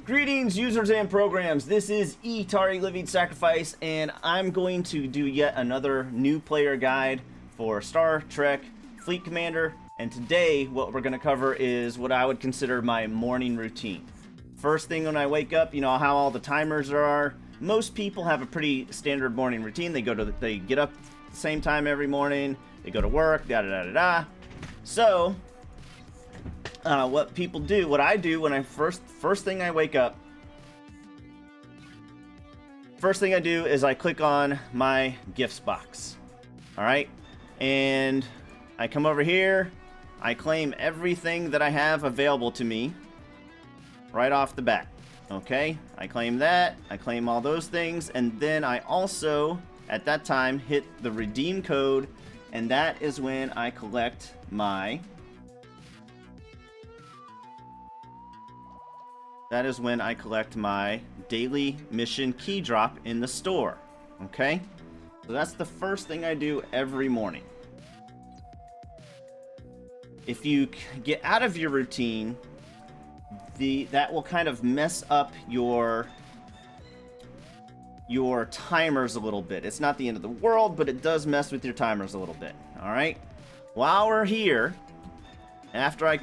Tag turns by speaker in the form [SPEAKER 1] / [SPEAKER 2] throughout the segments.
[SPEAKER 1] Greetings, users and programs. This is Etari Living Sacrifice, and I'm going to do yet another new player guide for Star Trek Fleet Commander. And today, what we're going to cover is what I would consider my morning routine. First thing when I wake up, you know how all the timers are. Most people have a pretty standard morning routine. They get up at the same time every morning. They go to work. Da da da da da. So what I do when I first thing I wake up, first thing I do is I click on my gifts box. All right, and I come over here, I claim everything that I have available to me right off the bat. Okay, I claim that, I claim all those things, and then I also at that time hit the redeem code, and that is when I collect my daily mission key drop in the store. Okay? So that's the first thing I do every morning. If you get out of your routine, that will kind of mess up your timers a little bit. It's not the end of the world, but it does mess with your timers a little bit. All right? While we're here, after I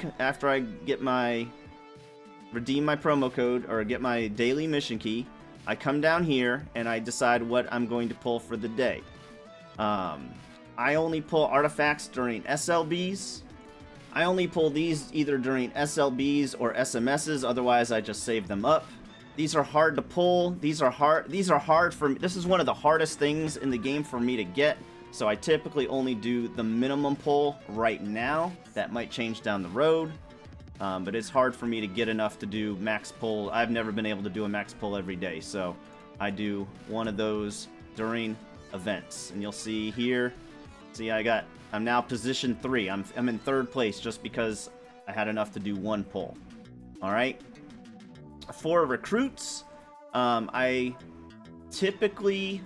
[SPEAKER 1] redeem my promo code or get my daily mission key, I come down here and I decide what I'm going to pull for the day. I only pull artifacts during SLBs. I only pull these either during SLBs or SMSs, otherwise I just save them up. These are hard to pull. These are hard for me. This is one of the hardest things in the game for me to get, so I typically only do the minimum pull right now. That might change down the road. But it's hard for me to get enough to do max pull. I've never been able to do a max pull every day, so I do one of those during events. And you'll see here, I'm now position 3. I'm in 3rd place just because I had enough to do one pull. All right. For recruits, I typically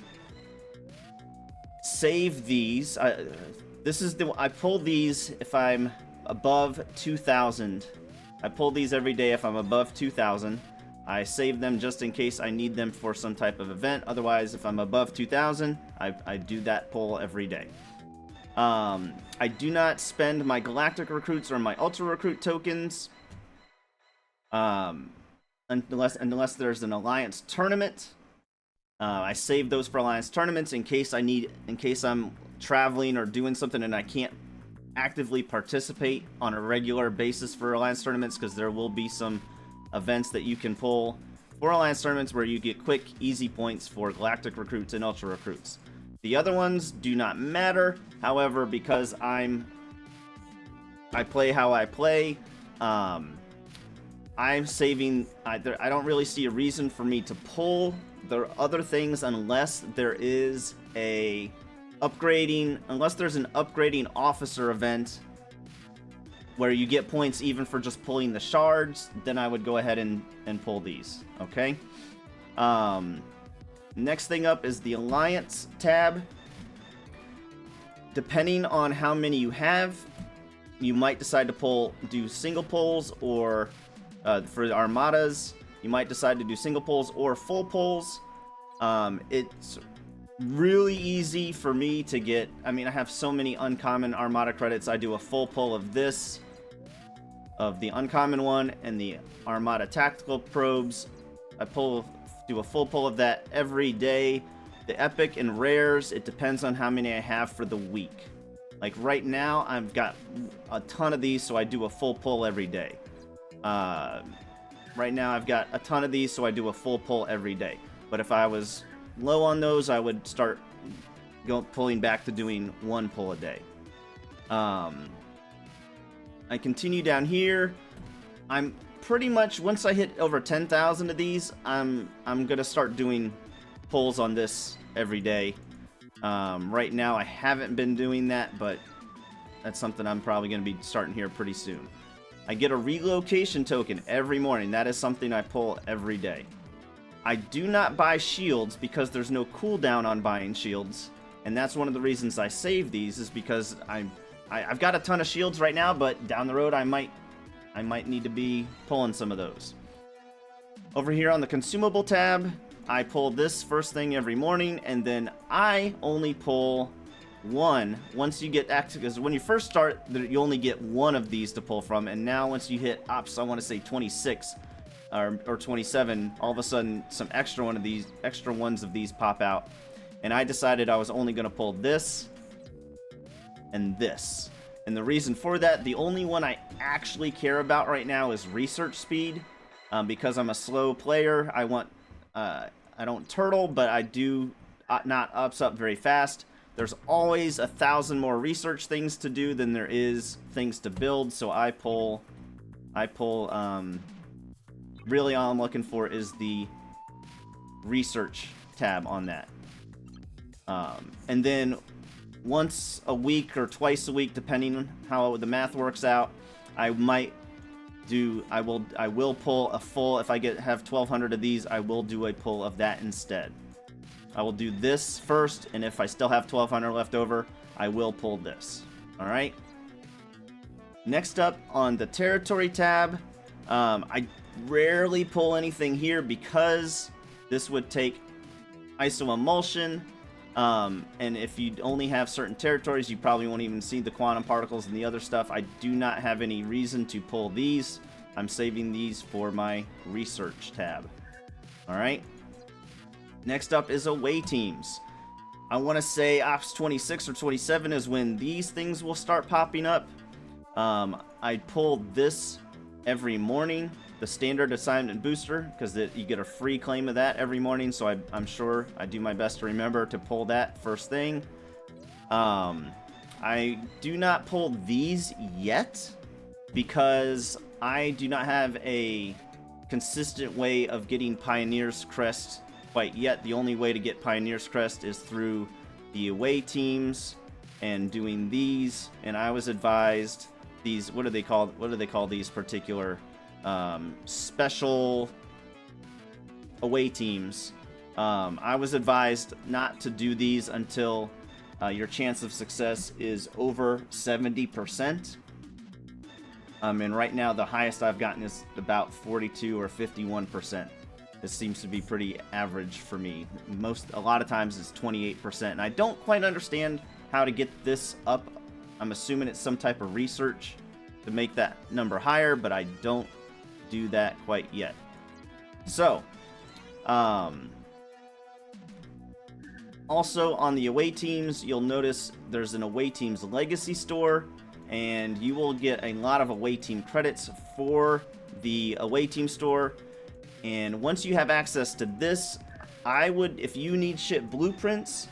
[SPEAKER 1] save these. I pull these if I'm above 2,000. I pull these every day if I'm above 2,000. I save them just in case I need them for some type of event. Otherwise, if I'm above 2,000, I do that pull every day. I do not spend my galactic recruits or my ultra recruit tokens unless there's an alliance tournament. I save those for alliance tournaments in case I'm traveling or doing something and I can't actively participate on a regular basis for alliance tournaments, because there will be some events that you can pull for alliance tournaments where you get quick, easy points for galactic recruits and ultra recruits. The other ones do not matter. However, because I play how I play, I'm saving. I don't really see a reason for me to pull the other things unless there is an upgrading officer event where you get points even for just pulling the shards. Then I would go ahead and pull these. Okay. Next thing up is the Alliance tab. Depending on how many you have, you might decide to do single pulls, or for armadas, you might decide to do single pulls or full pulls. It's really easy for me to get. I have so many uncommon armada credits. I do a full pull of the uncommon one and the armada tactical probes. Do a full pull of that every day. The epic and rares, it depends on how many I have for the week. Like right now, I've got a ton of these, so I do a full pull every day. Right now, I've got a ton of these, so I do a full pull every day. But if I was low on those, I would start pulling back to doing one pull a day. I continue down here. I'm pretty much, once I hit over 10,000 of these, I'm gonna start doing pulls on this every day. Right now I haven't been doing that, but that's something I'm probably gonna be starting here pretty soon. I get a relocation token every morning. That is something I pull every day. I do not buy shields because there's no cooldown on buying shields, and that's one of the reasons I save these, is because I've got a ton of shields right now, but down the road I might need to be pulling some of those. Over here on the consumable tab, I pull this first thing every morning, and then I only pull one once you get active, because when you first start, you only get one of these to pull from, and now once you hit ops, I want to say 26 or 27, all of a sudden some extra ones of these pop out, and I decided I was only going to pull this and this. And the reason for that, the only one I actually care about right now is research speed, because I'm a slow player. I don't turtle, but I do not ups up very fast. There's always 1,000 more research things to do than there is things to build, so I pull, really all I'm looking for is the research tab on that. And then once a week or twice a week, depending on how the math works out, I will pull a full, if I have 1,200 of these, I will do a pull of that instead. I will do this first, and if I still have 1,200 left over, I will pull this. Alright? Next up, on the territory tab, I rarely pull anything here because this would take iso emulsion, and if you only have certain territories, you probably won't even see the quantum particles and the other stuff. I do not have any reason to pull these. I'm saving these for my research tab. Alright? Next up is away teams. I want to say Ops 26 or 27 is when these things will start popping up. I pull this every morning, the standard assignment booster, because you get a free claim of that every morning, so I'm sure I do my best to remember to pull that first thing. I do not pull these yet because I do not have a consistent way of getting Pioneer's Crest quite yet. The only way to get Pioneer's Crest is through the away teams and doing these, and I was advised these, what do they call these particular special away teams? I was advised not to do these until your chance of success is over 70%. And right now the highest I've gotten is about 42 or 51%. This seems to be pretty average for me. A lot of times it's 28%, and I don't quite understand how to get this up. I'm assuming it's some type of research to make that number higher, but I don't do that quite yet. So, also on the away teams, you'll notice there's an away teams legacy store, and you will get a lot of away team credits for the away team store. And once you have access to this, if you need ship blueprints,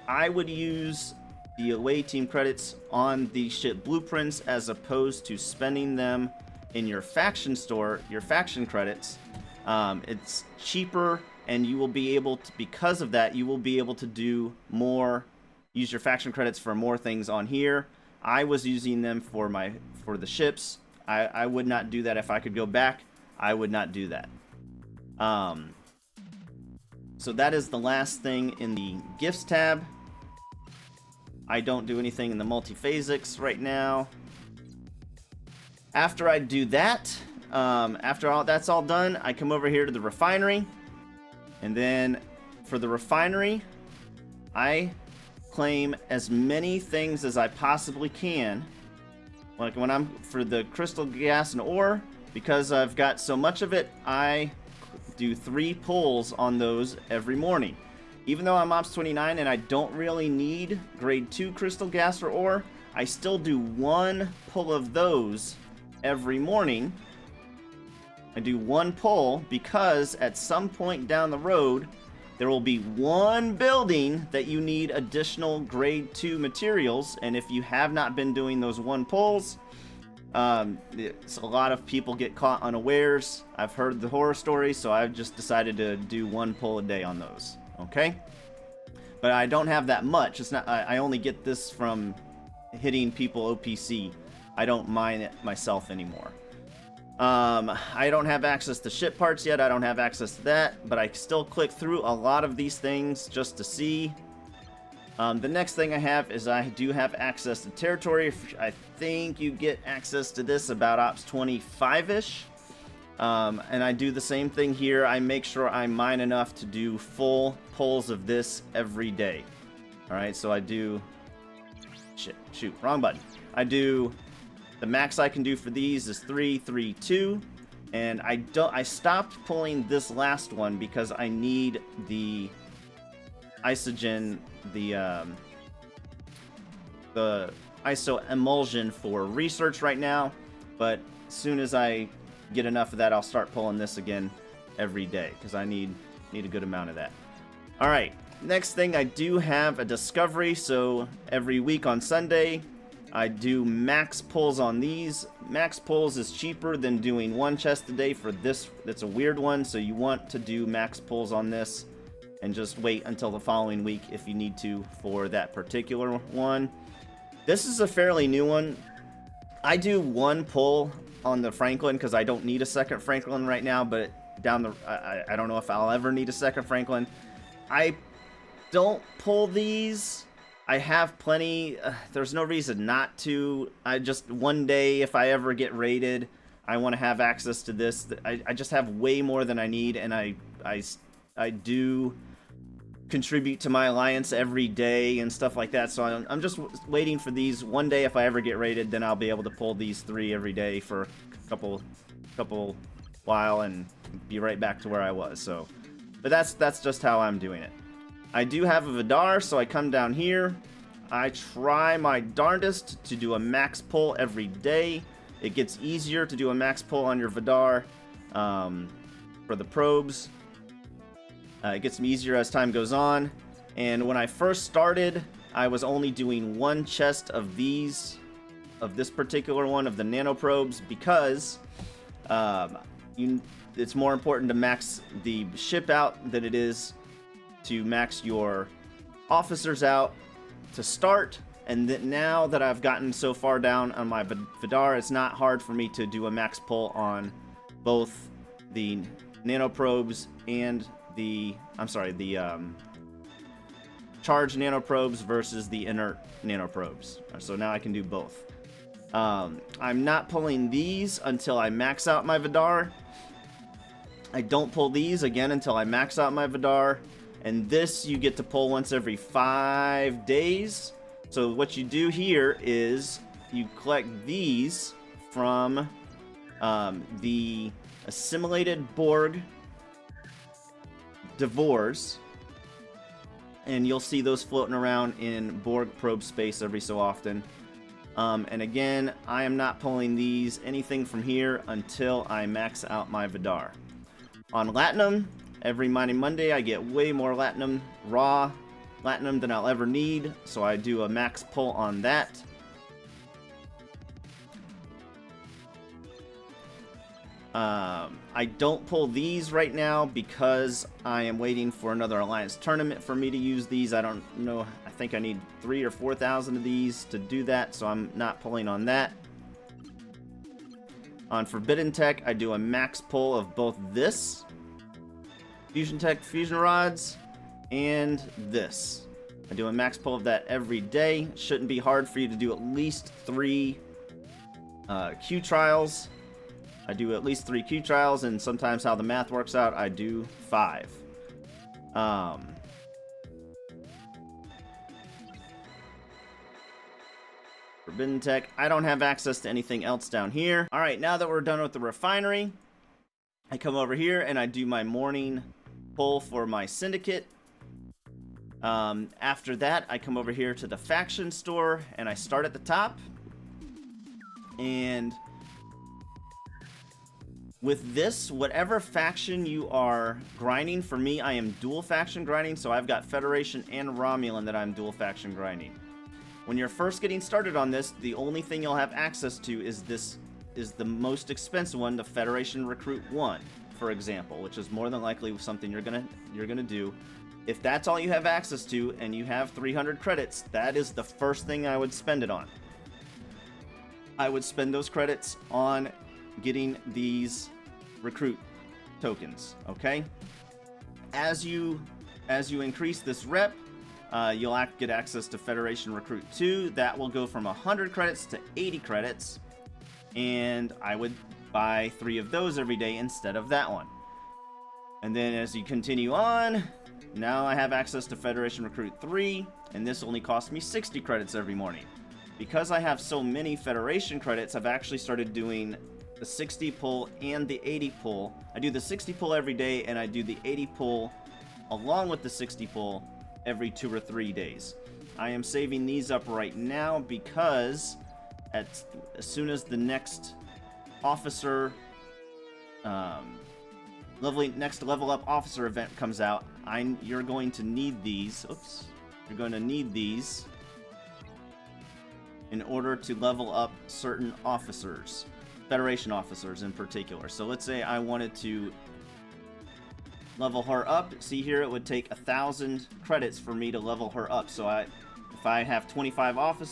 [SPEAKER 1] I would use the away team credits on the ship blueprints as opposed to spending them in your faction store, your faction credits. It's cheaper, and you will be able to, because of that, you will be able to do more, use your faction credits for more things on here. I was using them for the ships. I would not do that if I could go back. I would not do that. So that is the last thing in the gifts tab. I don't do anything in the multiphasics right now. After I do that, after that's all done, I come over here to the refinery, and then for the refinery, I claim as many things as I possibly can. Like when I'm for the crystal gas and ore, because I've got so much of it, I do 3 pulls on those every morning. Even though I'm Ops 29 and I don't really need grade 2 crystal gas or ore, I still do 1 pull of those every morning. I do 1 pull because at some point down the road, there will be 1 building that you need additional grade 2 materials, and if you have not been doing those 1 pulls, a lot of people get caught unawares. I've heard the horror stories, so I've just decided to do 1 pull a day on those. Okay? But I don't have that much. It's not. I only get this from hitting people OPC. I don't mine it myself anymore. I don't have access to ship parts yet. I don't have access to that, but I still click through a lot of these things just to see. The next thing I have is I do have access to territory. I think you get access to this about Ops 25-ish. And I do the same thing here. I make sure I mine enough to do full pulls of this every day. Alright, so I do... Shoot, wrong button. I do... The max I can do for these is 3, 3, 2. And I stopped pulling this last one because I need the isogen, the iso emulsion for research right now. But as soon as I get enough of that, I'll start pulling this again every day because I need a good amount of that. All right, next thing, I do have a discovery. So every week on Sunday, I do max pulls on these. Max pulls is cheaper than doing one chest a day for this. That's a weird one, so you want to do max pulls on this and just wait until the following week if you need to for that particular one. This is a fairly new one. I do one pull on the Franklin because I don't need a second Franklin right now, but I don't know if I'll ever need a second Franklin. I don't pull these. I have plenty. There's no reason not to. I just, one day, if I ever get raided, I want to have access to this. I just have way more than I need, and I do contribute to my alliance every day and stuff like that. So I'm just waiting for these. One day, if I ever get raided, then I'll be able to pull these 3 every day for a couple while and be right back to where I was. So, but that's just how I'm doing it. I do have a Vidar, so I come down here. I try my darndest to do a max pull every day. It gets easier to do a max pull on your Vidar for the probes. It gets easier as time goes on. And when I first started, I was only doing one chest of these, of this particular one, of the nano probes, because it's more important to max the ship out than it is to max your officers out to start. And that now that I've gotten so far down on my Vidar, it's not hard for me to do a max pull on both the nano probes and the charged nano probes versus the inert nano probes. So now I can do both. I'm not pulling these until I max out my Vidar. I don't pull these again until I max out my Vidar. And this you get to pull once every 5 days. So what you do here is you collect these from the assimilated Borg Devores. And you'll see those floating around in Borg probe space every so often. And again, I am not pulling these anything from here until I max out my Vidar. On Latinum, every Mining Monday, I get way more Latinum, raw Latinum, than I'll ever need, so I do a max pull on that. I don't pull these right now because I am waiting for another Alliance tournament for me to use these. I don't know, I think I need 3,000 or 4,000 of these to do that, so I'm not pulling on that. On Forbidden Tech, I do a max pull of both this Fusion Tech fusion rods and this. I do a max pull of that every day. Shouldn't be hard for you to do at least 3 Q trials. I do at least 3 Q trials, and sometimes how the math works out, I do 5. Forbidden Tech, I don't have access to anything else down here. All right, now that we're done with the refinery, I come over here and I do my morning pull for my syndicate. After that, I come over here to the faction store and I start at the top. And with this, whatever faction you are grinding, for me, I am dual faction grinding, so I've got Federation and Romulan that I'm dual faction grinding. When you're first getting started on this, the only thing you'll have access to is the most expensive one, the Federation Recruit 1, for example, which is more than likely something you're gonna do. If that's all you have access to and you have 300 credits, that is the first thing I would spend it on. I would spend those credits on getting these recruit tokens, okay? As you increase this rep, you'll get access to Federation Recruit 2. That will go from 100 credits to 80 credits. And I would buy 3 of those every day instead of that one. And then as you continue on, now I have access to Federation Recruit 3, and this only costs me 60 credits every morning. Because I have so many Federation credits, I've actually started doing the 60 pull and the 80 pull. I do the 60 pull every day, and I do the 80 pull along with the 60 pull every 2 or 3 days. I am saving these up right now because as soon as the next officer, next level up officer event comes out, you're going to need these. Oops. You're going to need these in order to level up certain officers, Federation officers in particular. So let's say I wanted to level her up. See here, it would take 1,000 credits for me to level her up. So if I have 25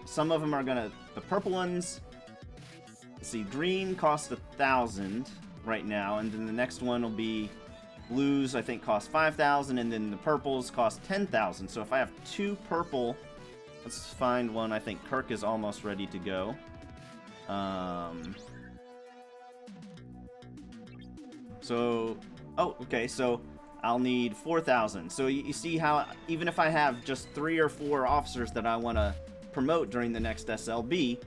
[SPEAKER 1] some of them are gonna, the purple ones, let's see, green costs 1,000 right now, and then the next one will be blues, I think cost 5,000, and then the purples cost 10,000. So if I have 2 purple, let's find one. I think Kirk is almost ready to go. Okay, so I'll need 4,000. So you see how even if I have just 3 or 4 officers that I want to promote during the next SLB,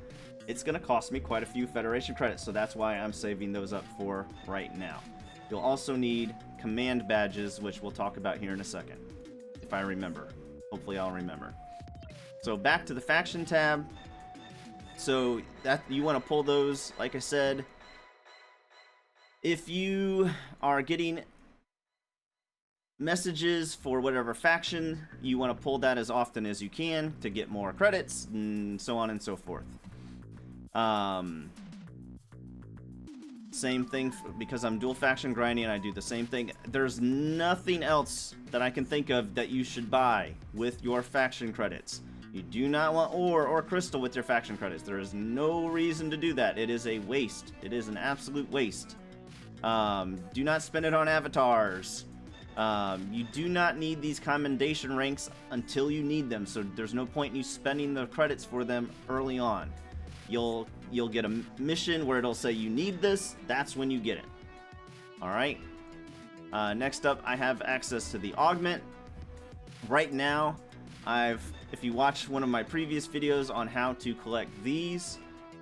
[SPEAKER 1] it's going to cost me quite a few Federation credits. So that's why I'm saving those up for right now. You'll also need command badges, which we'll talk about here in a second, if I remember. Hopefully I'll remember. So back to the faction tab. So that you want to pull those, like I said. If you are getting messages for whatever faction, you want to pull that as often as you can to get more credits, and so on and so forth. Same thing, because I'm dual faction grinding, I do the same thing. There's nothing else that I can think of that you should buy with your faction credits. You do not want ore or crystal with your faction credits. There is no reason to do that. It is a waste. It is an absolute waste. Do not spend it on avatars. You do not need these commendation ranks until you need them, so there's no point in you spending the credits for them early on. You'll get a mission where it'll say you need this. That's when you get it. Alright. Next up, I have access to the augment. Right now, if you watch one of my previous videos on how to collect these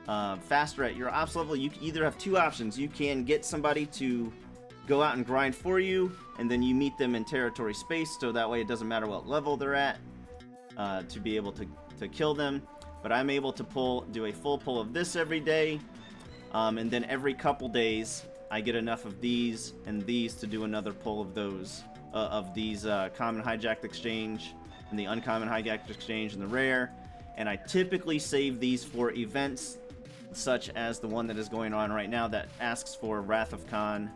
[SPEAKER 1] faster at your ops level, you either have 2 options. You can get somebody to go out and grind for you, and then you meet them in territory space, so that way it doesn't matter what level they're at to be able to kill them. But I'm able to do a full pull of this every day, and then every couple days I get enough of these and these to do another pull of those, of these common hijacked exchange and the uncommon hijacked exchange and the rare. And I typically save these for events such as the one that is going on right now that asks for Wrath of Khan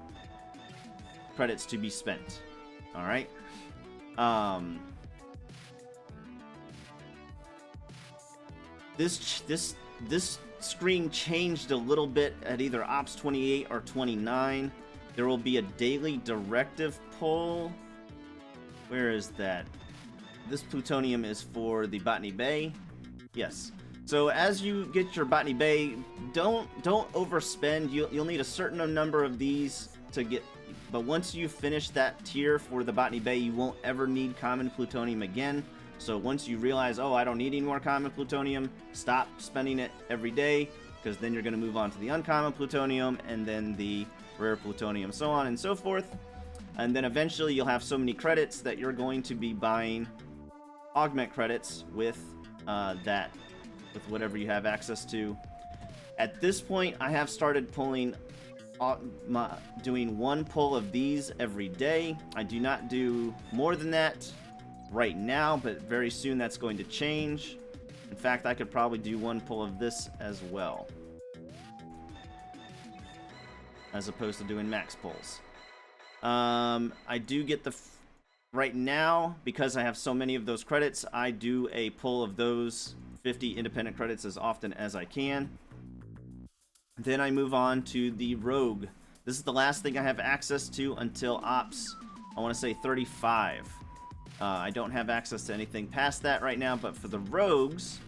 [SPEAKER 1] credits to be spent. Alright. This screen changed a little bit at either Ops 28 or 29. There will be a daily directive pull. Where is that? This plutonium is for the Botany Bay. Yes. So as you get your Botany Bay, don't overspend. You'll need a certain number of these to get. But once you finish that tier for the Botany Bay, you won't ever need common plutonium again. So once you realize, oh, I don't need any more common plutonium, stop spending it every day, because then you're going to move on to the uncommon plutonium and then the rare plutonium, so on and so forth. And then eventually you'll have so many credits that you're going to be buying augment credits with with whatever you have access to. At this point, I have started pulling, doing 1 pull of these every day. I do not do more than that right now, but very soon that's going to change. In fact, I could probably do 1 pull of this as well, as opposed to doing max pulls. I do get right now, because I have so many of those credits, I do a pull of those 50 independent credits as often as I can. Then I move on to the rogue. This is the last thing I have access to until ops, I want to say 35. I don't have access to anything past that right now, but for the rogues,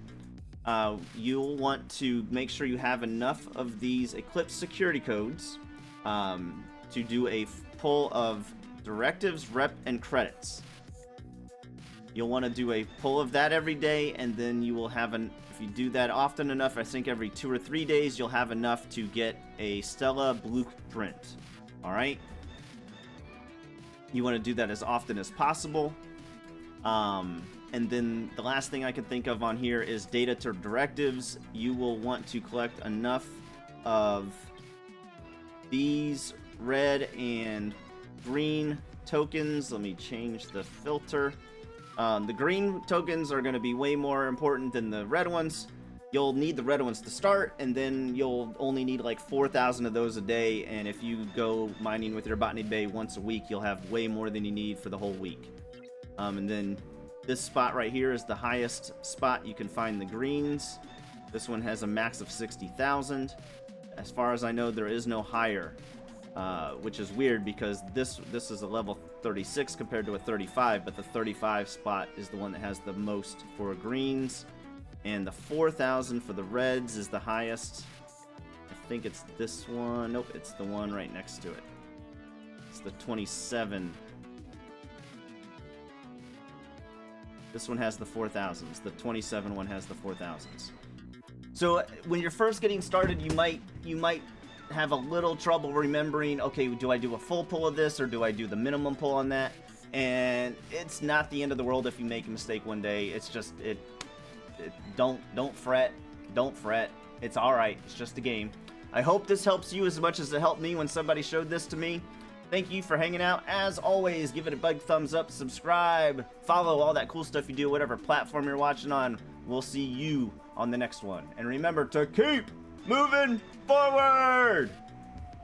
[SPEAKER 1] you'll want to make sure you have enough of these Eclipse security codes to do a pull of directives, rep, and credits. You'll want to do a pull of that every day, and then you will have if you do that often enough, I think every 2 or 3 days, you'll have enough to get a Stella blueprint. Alright? You want to do that as often as possible. And then the last thing I can think of on here is data to directives. You will want to collect enough of these red and green tokens. Let me change the filter. The green tokens are going to be way more important than the red ones. You'll need the red ones to start, and then you'll only need like 4,000 of those a day, and if you go mining with your Botany Bay once a week, you'll have way more than you need for the whole week. And then this spot right here is the highest spot you can find the greens. This one has a max of 60,000. As far as I know, there is no higher, which is weird because this is a level 36 compared to a 35, but the 35 spot is the one that has the most for greens, and the 4,000 for the reds is the highest. I think it's this one. Nope, it's the one right next to it. It's the 27. This one has the 4,000s. The 27 one has the 4,000s. So when you're first getting started, you might have a little trouble remembering, okay, do I do a full pull of this or do I do the minimum pull on that? And it's not the end of the world if you make a mistake one day. It's just don't fret. Don't fret. It's all right. It's just a game. I hope this helps you as much as it helped me when somebody showed this to me. Thank you for hanging out. As always, give it a big thumbs up, subscribe, follow, all that cool stuff you do, whatever platform you're watching on. We'll see you on the next one. And remember to keep moving forward!